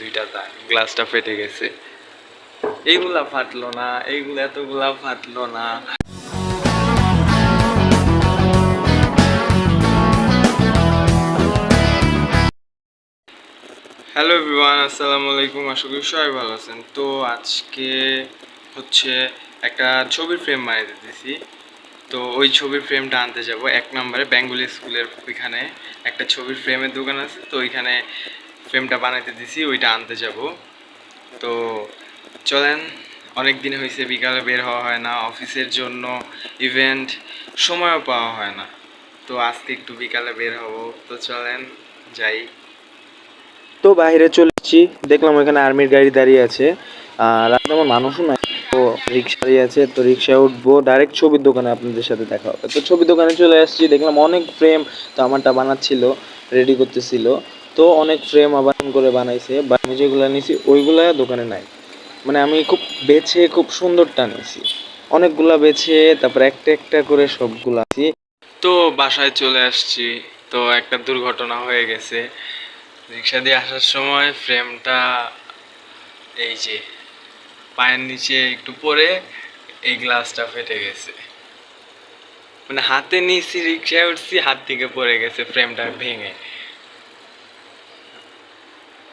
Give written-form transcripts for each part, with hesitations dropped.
দুইটা দাগ, গ্লাসটা ফেটে গেছে। এইগুলা ফাটলো না, এইগুলা এতগুলা ফাটলো না। হ্যালো এভরিওয়ান, আসসালামু আলাইকুম। আশা করি সবাই ভালো আছেন। তো আজকে হচ্ছে একটা ছবির ফ্রেম বানিয়ে দিতেছি। তো ওই ছবির ফ্রেমটা আনতে যাব 1 নম্বরে বেঙ্গলি স্কুলের ওইখানে একটা ছবির ফ্রেমের দোকান আছে। তো ওইখানে ফ্রেমটা বানাইতে দিছি, ওইটা আনতে যাব। তো চলেন, অনেক দিন হয়েছে বিকালে বের হওয়া হয় না, অফিসের জন্য ইভেন্ট, সময়ও পাওয়া হয় না। তো আজকে একটু বিকালে বের হব। তো চলেন যাই। তো বাইরে চলে এসেছি, দেখলাম ওখানে আর্মির গাড়ি দাঁড়িয়ে আছে। আর তেমন মানুষও নাই, তো রিক্সা দাঁড়িয়ে আছে, তো রিক্সায় উঠবো, ডাইরেক্ট ছবির দোকানে আপনাদের সাথে দেখা হবে। তো ছবির দোকানে চলে আসছি, দেখলাম অনেক ফ্রেম। তো আমারটা বানাচ্ছিল, রেডি করতেছিল। তো অনেক ফ্রেম আবার করে বানাইছে, বা আমি যেগুলো নিয়েছি ওইগুলা দোকানে নাই। মানে আমি খুব বেছে খুব সুন্দরটা নিয়েছি, অনেকগুলা বেছে, তারপর একটা একটা করে সবগুলা আছি। তো বাসায় চলে আসছি। তো একটা দুর্ঘটনা হয়ে গেছে। রিক্সা দিয়ে আসার সময় ফ্রেমটা এই যে পায়ের নিচে একটু পড়ে এই গ্লাসটা ফেটে গেছে। মানে হাতে নিয়েছি, রিক্সায় উঠছি, হাত থেকে পড়ে গেছে ফ্রেমটা ভেঙে।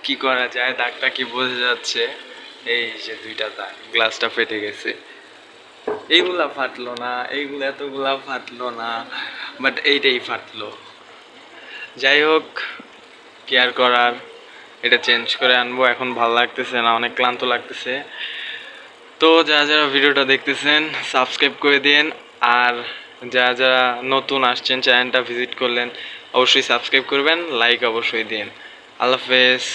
কি করা যায়, দাগটা কি বোঝা যাচ্ছে? এই যে দুইটা দাগ, গ্লাসটা ফেটে গেছে। এইগুলা ফাটলো না, এইগুলা এতগুলা ফাটলো না, বাট এইটাই ফাটলো। যাই হোক, কি আর করার, এটা চেঞ্জ করে আনবো। এখন ভালো লাগতেছে না, অনেক ক্লান্ত লাগতেছে। তো যারা যারা ভিডিওটা দেখতেছেন সাবস্ক্রাইব করে দিন। আর যারা যারা নতুন আসছেন, চ্যানেলটা ভিজিট করলেন, অবশ্যই সাবস্ক্রাইব করবেন, লাইক অবশ্যই দিন। আল্লাহ হাফেজ।